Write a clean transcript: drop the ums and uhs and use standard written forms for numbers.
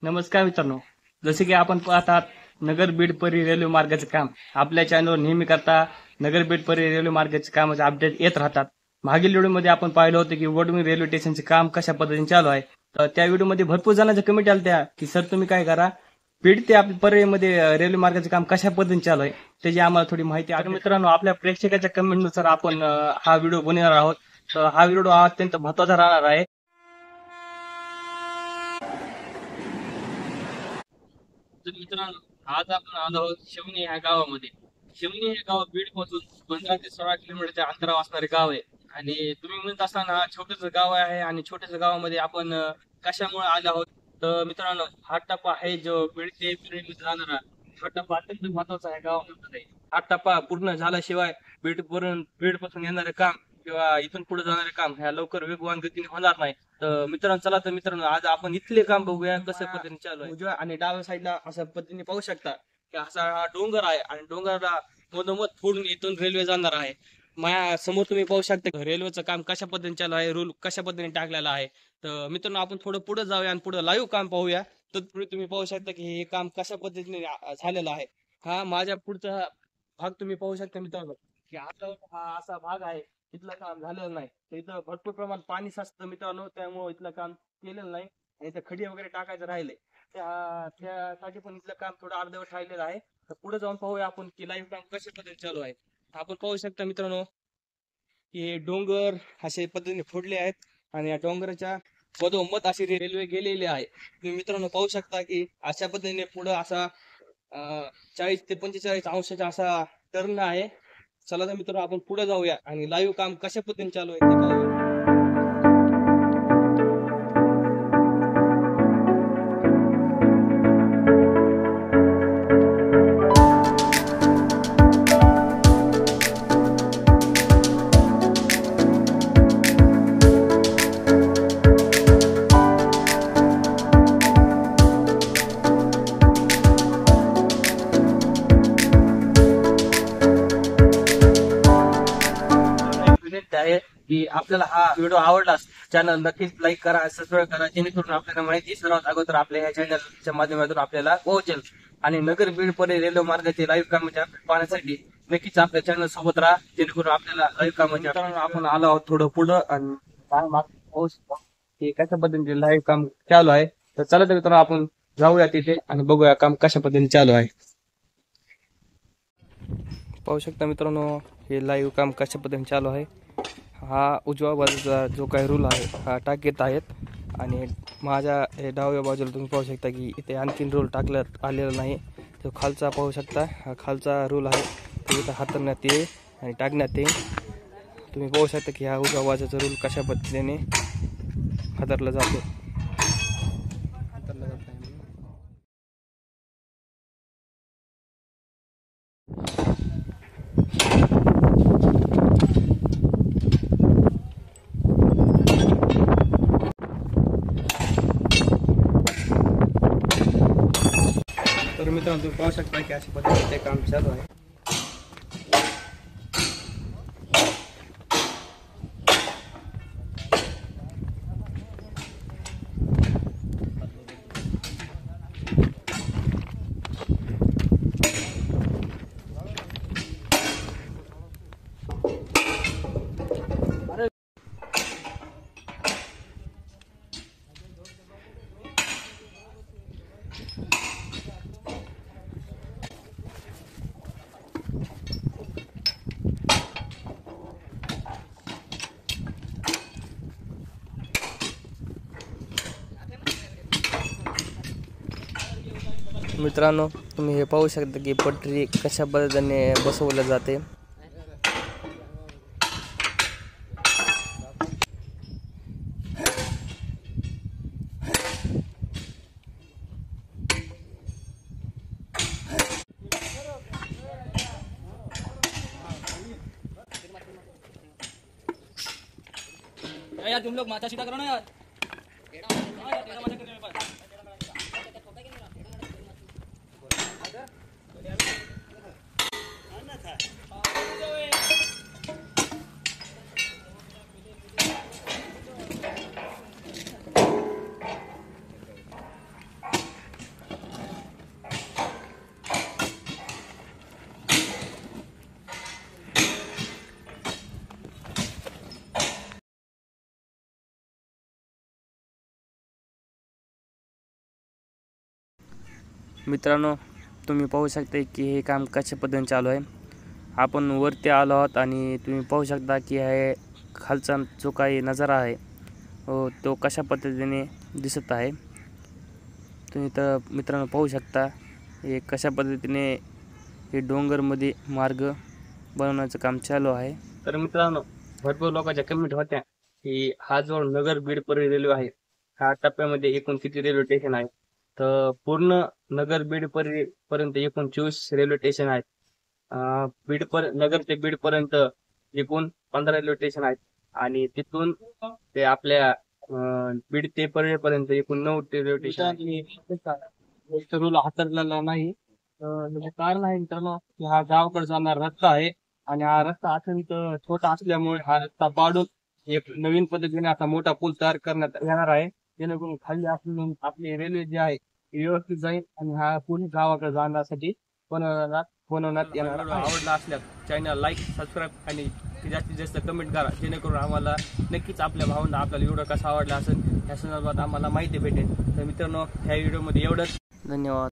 नमस्कार मित्रांनो, जसे की आपण पाहतात नगर बीड परी रेल्वे मार्गाचे काम आपल्या चॅनलवर नेहमी करता नगर बीड परी रेल्वे मार्गाचे कामाचे अपडेट येत राहतात. मागील व्हिडिओमध्ये आपण पाहिलं होतं की वडवणी रेल्वे स्टेशनचे काम कशा पद्धतीने चालू आहे. तर त्या व्हिडिओमध्ये भरपूर जणांच्या कमेंट आल्या की सर तुम्ही काय करा, बीड ते आपल्या परीमध्ये रेल्वे मार्गाचे काम कशा पद्धतीने चालू आहे त्याची आम्हाला थोडी माहिती आहे. मित्रांनो, आपल्या प्रेक्षकाच्या कमेंटनुसार आपण हा व्हिडिओ बनवणार आहोत. तर हा व्हिडिओ अत्यंत महत्त्वाचा राहणार आहे. तर मित्रांनो, आज आपण आलो आहोत शिवणी ह्या गावामध्ये. शिवणी हे गाव बीड पासून 15 ते 16 किलोमीटरच्या अंतरावर असणारे गाव आहे. आणि तुम्ही म्हणत असताना छोटस गाव आहे आणि छोट्याशा गावामध्ये आपण कशामुळे आलो आहोत. तर मित्रांनो, हा टप्पा आहे जो बीड ते बीड जाणारा हा टप्पा अत्यंत महत्वाचा आहे गावामध्ये. हा टप्पा पूर्ण झाल्याशिवाय बीड पासून येणारे काम किंवा इथून पुढे जाणारे काम ह्या लवकर वेगवान गतीने होणार नाही. तर मित्रांनो, चला तर मित्रांनो, आज आपण इथले काम बघूया कसं पद्धतीने चालू आहे. उजव्या आणि डाव्या साईडला अशा पद्धतीने पाहू शकता की असा हा डोंगर आहे आणि डोंगराला मधोमध फोडून इथून रेल्वे जाणार आहे. माझ्या समोर तुम्ही पाहू शकता रेल्वेचं काम कशा पद्धतीने चालू आहे, रूल कशा पद्धतीने टाकलेला आहे. तर मित्रांनो, आपण थोडं पुढे जाऊया आणि पुढे लाईव्ह काम पाहूया. तत्पूर्वी तुम्ही पाहू शकता की हे काम कशा पद्धतीने झालेलं आहे. हा माझ्या पुढचा भाग तुम्ही पाहू शकता मित्रांनो की आता हा असा भाग आहे. इथलं काम झालेलं नाही. तर इथं भरपूर प्रमाणात पाणी साचतं मित्रांनो, त्यामुळे इथलं काम केलेलं नाही. आणि इथं खडी वगैरे टाकायचं राहिले त्यासाठी पण इथलं काम थोडं अर्धवट राहिलेलं आहे. तर पुढे जाऊन पाहूया आपण की लाईव्ह काम कशा पद्धतीने चालू आहे. आपण पाहू शकता मित्रांनो की हे डोंगर असे पद्धतीने फोडले आहेत आणि या डोंगराच्या मधोमध अशी रेल्वे गेलेली आहे. तुम्ही मित्रांनो पाहू शकता की अशा पद्धतीने पुढे असा 40 ते 45 अंशाचा असा टर्न आहे. चला तर मित्रांनो, आपण पुढे जाऊया आणि लाईव्ह काम कशा पद्धतीने चालू आहे ते पाहूया. आहे की आपल्याला हा व्हिडिओ आवडलास चॅनल नक्कीच लाईक करा, सबस्क्राईब करा, जेणेकरून आपल्याला माहिती सर्वात अगोदर आपल्या या चॅनलच्या माध्यमातून आपल्याला पोहोचेल. आणि नगर बीड पुणे रेल्वे मार्गाचे लाईव्ह कामाचे अपडेट पाहण्यासाठी नक्कीच आपल्या चॅनल सोबत राहा, जेणेकरून आपल्याला लाईव्ह कामाचे आपण आलो आहोत थोडं पुढं आणि कशा पद्धतीने लाईव्ह काम चालू आहे. तर चला तर मित्रांनो, आपण जाऊया तिथे आणि बघूया काम कशा पद्धतीने चालू आहे. पाहू शकता मित्रांनो, हे लाईव्ह काम कशा पद्धतीने चालू आहे. हा उजव्या बाजूचा जो काही रूल आहे हा टाकत आहेत आणि माझ्या हे डाव्या बाजूला तुम्ही पाहू शकता की इथे आणखीन रूल टाकण्यात आलेला नाही. तो खालचा पाहू शकता, हा खालचा रूल आहे तो इथं हाताळण्यात येईल आणि टाकण्यात येईल. तुम्ही पाहू शकता की हा उजव्या बाजूचा रूल कशा पद्धतीने हाताळला जातो. तर मित्रांनो, तुम्ही पाहू शकता की अशा पद्धतीने ते काम चालू आहे. मित्रांनो, तुम्ही हे पाहू शकता की पटरी कशा पद्धतीने बसवल्या जाते. यार तुम लोग माथा सीधा करो ना यार. मित्रांनो, तुम्ही पाहू शकता की हे काम कशा पद्धतीने चालू आहे. आपण वरती आलो आहोत आणि तुम्ही पाहू शकता की हे खालचा जो काही नजारा आहे तो कशा पद्धतीने दिसत आहे. तुम्ही तर मित्रांनो पाहू शकता हे कशा पद्धतीने हे डोंगरमध्ये मार्ग बनवण्याचं काम चालू आहे. तर मित्रांनो, भरपूर लोकांच्या कमेंट होत्या की हा जो नगर बीड परळी रेल्वे आहे, ह्या टप्प्यामध्ये एकूण किती रेल्वे स्टेशन आहे. तर पूर्ण नगर बीड परळी पर्यंत एकूण 24 रेल्वे स्टेशन आहेत. नगर ते बीड पर्यंत एकूण 15 रेल्वे स्टेशन आहेत आणि तिथून ते आपल्या बीड ते परळी पर्यंत एकूण 9 रेल्वे स्टेशन रूल हाताळलेला नाही. त्याचं कारण आहे मित्रांनो की हा गावाकडे जाणारा रस्ता आहे आणि हा रस्ता अत्यंत छोटा असल्यामुळे हा रस्ता पाडून एक नवीन पद्धतीने आता मोठा पूल तयार करण्यात येणार आहे, जेणेकरून खाली आपली रेल्वे जी आहे ती व्यवस्थित जाईल आणि हा पूल गावाकडे जाण्यासाठी बनवण्यात येणार आहे. आवडला असल्यास चॅनल लाईक, सबस्क्राईब आणि जास्तीत जास्त कमेंट करा, जेणेकरून आम्हाला नक्कीच आपल्या भावना आपल्याला व्हिडिओ कसा आवडला असेल या संदर्भात आम्हाला माहिती भेटेल. तर मित्रांनो, ह्या व्हिडिओमध्ये एवढंच. धन्यवाद.